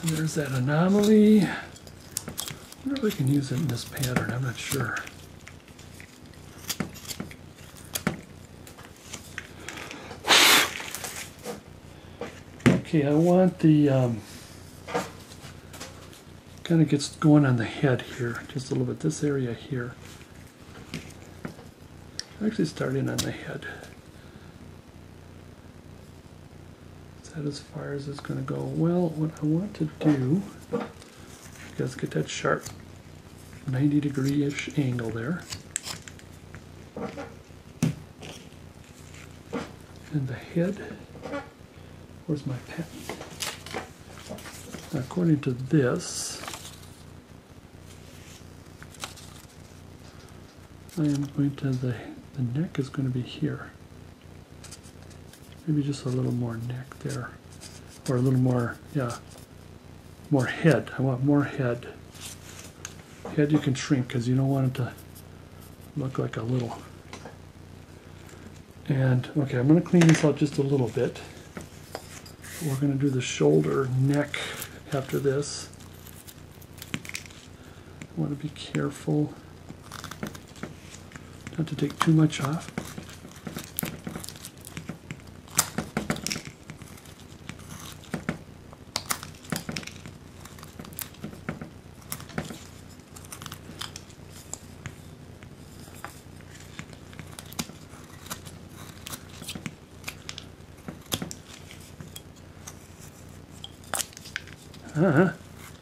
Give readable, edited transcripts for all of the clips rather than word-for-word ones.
And there's that anomaly. I wonder if I can use it in this pattern, I'm not sure. Okay, I want the, kind of gets going on the head here, just a little bit, this area here. Actually starting on the head. Is that as far as it's going to go? Well, what I want to do, let's get that sharp 90-degree-ish angle there. And the head, where's my pen? According to this, I am going to, the neck is going to be here. Maybe just a little more neck there. Or a little more, yeah, more head. I want more head. Head you can shrink because you don't want it to look like a little. And, okay, I'm going to clean this out just a little bit. We're going to do the shoulder, neck after this. I want to be careful not to take too much off.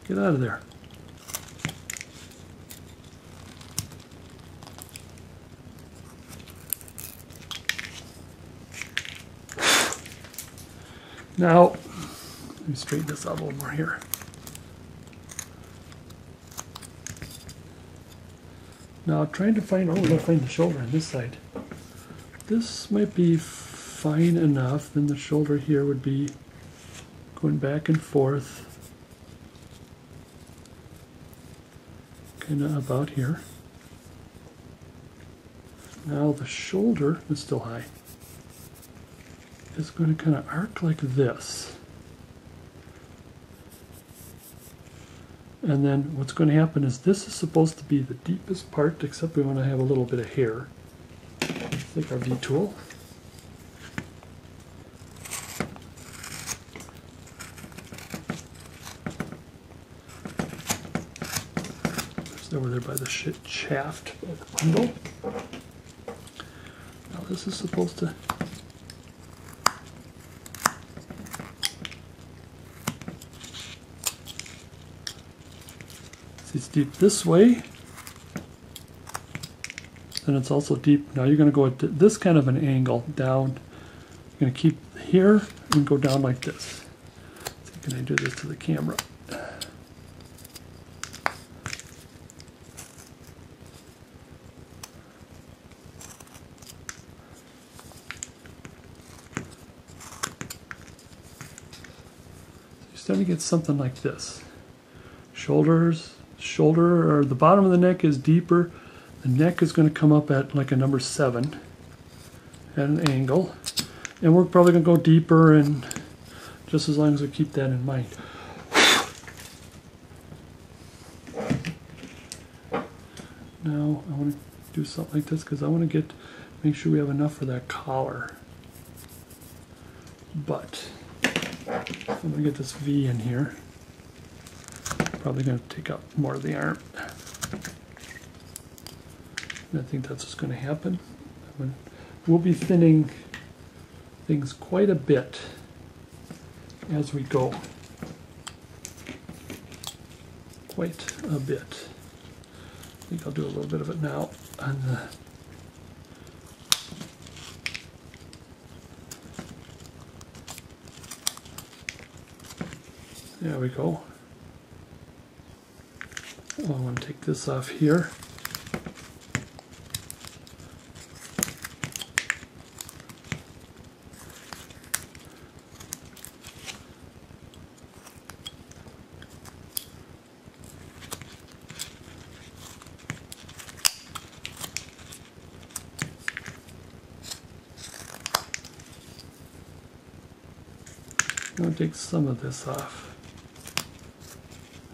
Get out of there. Now, let me straighten this out a little more here. Now, trying to find, oh, we're going to find the shoulder on this side. This might be fine enough. Then the shoulder here would be going back and forth. Kind of about here. Now the shoulder is still high. It's going to kind of arc like this. And then what's going to happen is this is supposed to be the deepest part, except we want to have a little bit of hair. Take our V-tool. Over there by the shaft of the bundle. Now this is supposed to see, it's deep this way, and it's also deep. Now you're going to go at this kind of an angle down. You're going to keep here and go down like this. So can I do this to the camera? Starting to get something like this. Shoulder, or the bottom of the neck is deeper. The neck is going to come up at like a number 7 at an angle. And we're probably going to go deeper, and just as long as we keep that in mind. Now I want to do something like this because I want to make sure we have enough for that collar. But I'm going to get this V in here. Probably going to take up more of the arm. And I think that's what's going to happen. We'll be thinning things quite a bit as we go. Quite a bit. I think I'll do a little bit of it now on the there we go. Well, I want to take this off here. I'm going to take some of this off.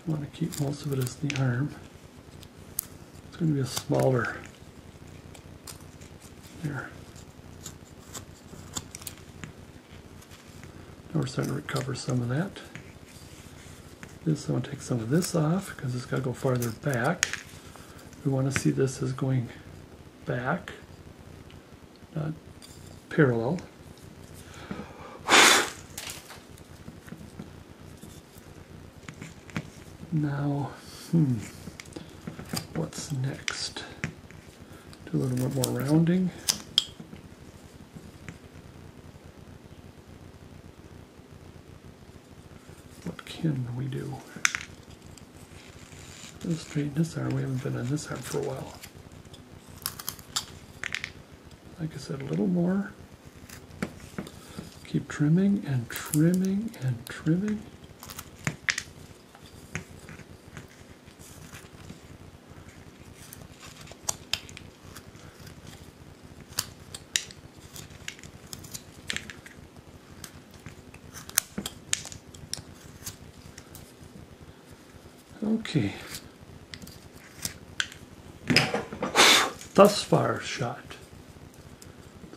I want to keep most of it as the arm. It's going to be a smaller there. Now we're starting to recover some of that. This, I want to take some of this off because it's got to go farther back. We want to see this as going back, not parallel. Now, what's next? Do a little bit more rounding. What can we do? Let's straighten this arm. We haven't been on this arm for a while. Like I said, a little more. Keep trimming and trimming and trimming. Okay. Thus far shot.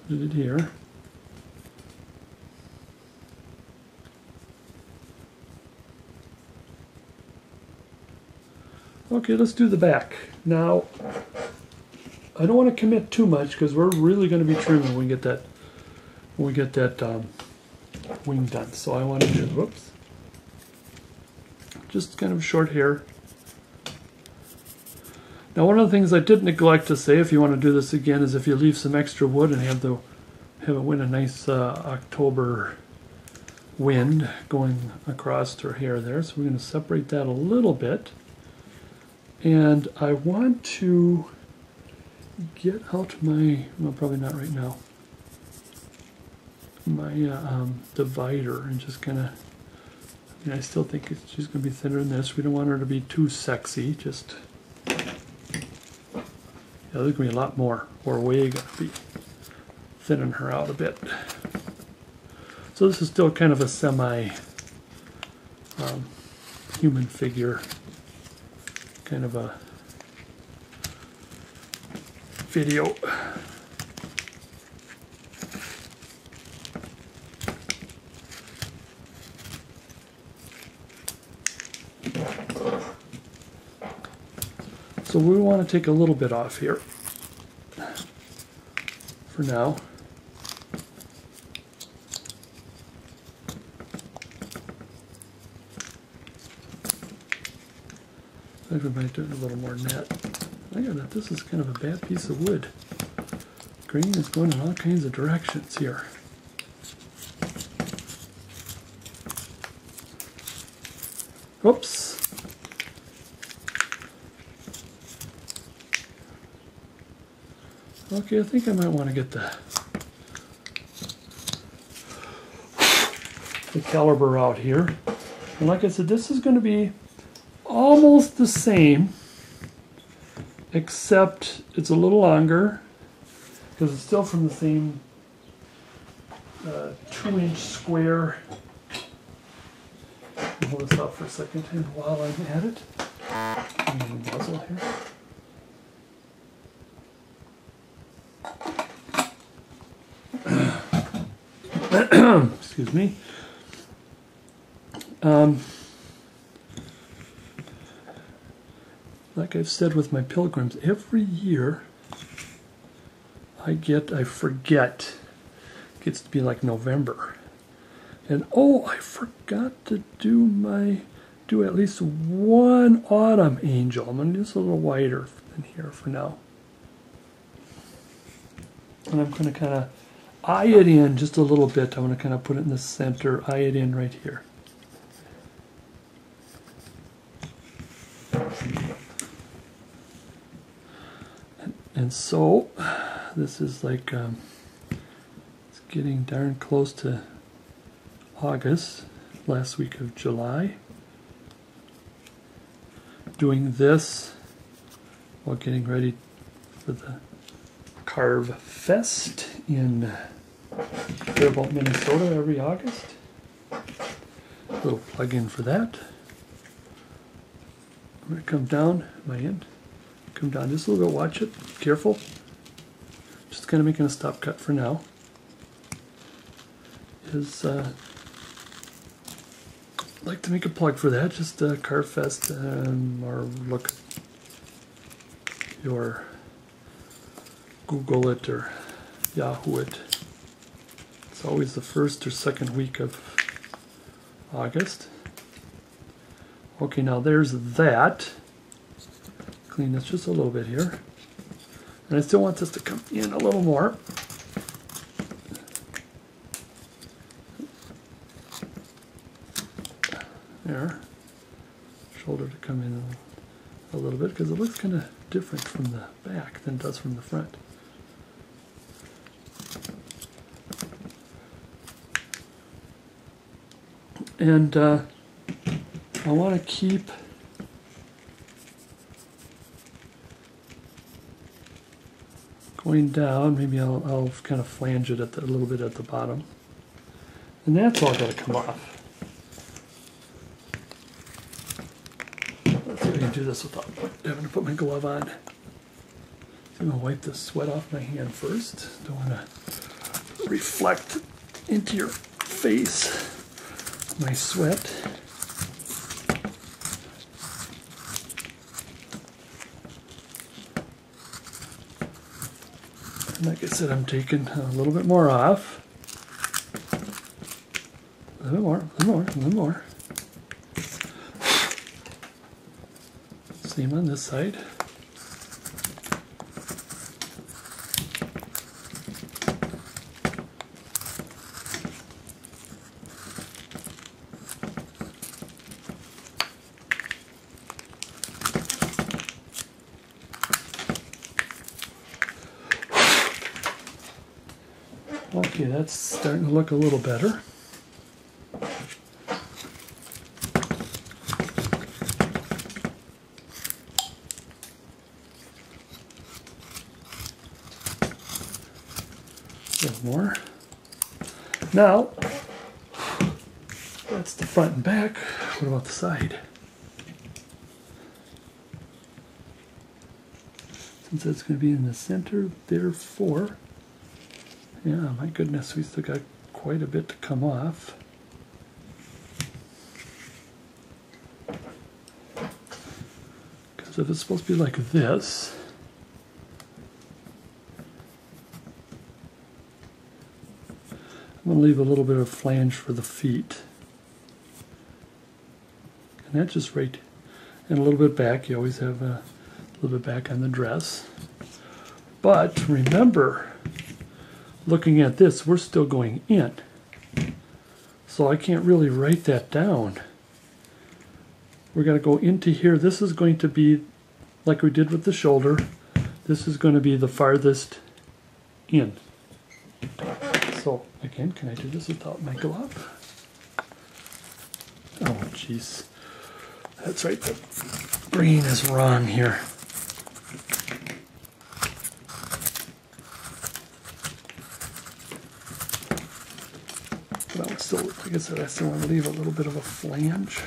Put it here. Okay, let's do the back. Now, I don't want to commit too much because we're really going to be trimming when we get that wing done. So I want to do, whoops, just kind of short hair. Now, one of the things I did neglect to say, if you want to do this again, is if you leave some extra wood and have it wind a nice October wind going across her hair there. So we're going to separate that a little bit. And I want to get out my, well, probably not right now, my divider and just kind of, I still think she's going to be thinner than this. We don't want her to be too sexy, just, there's going to be a lot more. We're way going to be thinning her out a bit. So this is still kind of a semi-human figure, kind of a video. So we want to take a little bit off here for now. I think we might do a little more net. Look at that, this is kind of a bad piece of wood. Grain is going in all kinds of directions here. Whoops. Okay, I think I might want to get the caliber out here. And like I said, this is going to be almost the same, except it's a little longer because it's still from the same 2-inch square. I'll hold this up for a second and while I'm at it, I'm going to muzzle here. Excuse me. Like I've said with my pilgrims, every year I forget. It gets to be like November. And oh, I forgot to do at least one autumn angel. I'm going to do this a little wider than here for now. And I'm going to kind of eye it in just a little bit. I want to kind of put it in the center, eye it in right here. And so this is like it's getting darn close to August, last week of July. Doing this while getting ready for the Carve Fest in Faribault, Minnesota every August. A little plug in for that. I'm going to come down my end. Come down just a little bit. Watch it. Careful. Just kind of making a stop cut for now. I'd like to make a plug for that. Just Carve Fest or look your Google it or Yahoo it. It's always the first or second week of August. Okay, now there's that. Clean this just a little bit here. And I still want this to come in a little more. There. Shoulder to come in a little bit because it looks kind of different from the back than it does from the front. And I want to keep going down. Maybe I'll kind of flange it a little bit at the bottom. And that's all got to come off. Let's see if I can do this without having to put my glove on. So I'm going to wipe the sweat off my hand first. Don't want to reflect into your face my sweat. And like I said, I'm taking a little bit more off. A little more, a little more, a little more. Same on this side. Okay, that's starting to look a little better. A little more. Now, that's the front and back. What about the side? Since it's going to be in the center, therefore, yeah, my goodness, we still got quite a bit to come off. Because if it's supposed to be like this, I'm going to leave a little bit of flange for the feet. And that's just right, and a little bit back. You always have a little bit back on the dress. But remember, looking at this, we're still going in. So I can't really write that down. We're going to go into here. This is going to be, like we did with the shoulder, this is going to be the farthest in. So, again, can I do this without my glove? Oh, jeez. That's right, the brain is wrong here. But I would still, like I said, I still want to leave a little bit of a flange.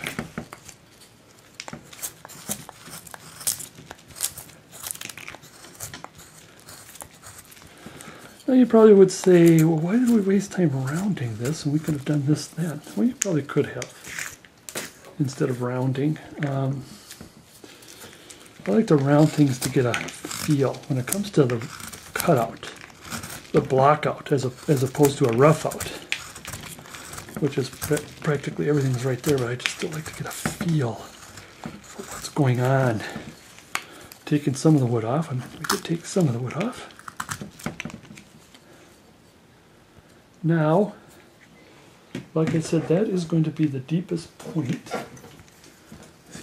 Now you probably would say, well, why did we waste time rounding this and we could have done this then? Well, you probably could have, instead of rounding. I like to round things to get a feel. When it comes to the cutout, the block out, as opposed to a rough out, which is practically everything's right there, but I just still like to get a feel for what's going on. Taking some of the wood off, and we could take some of the wood off. Now, like I said, that is going to be the deepest point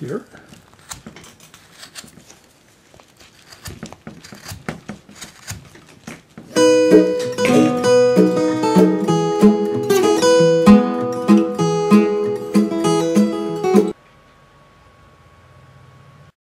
here.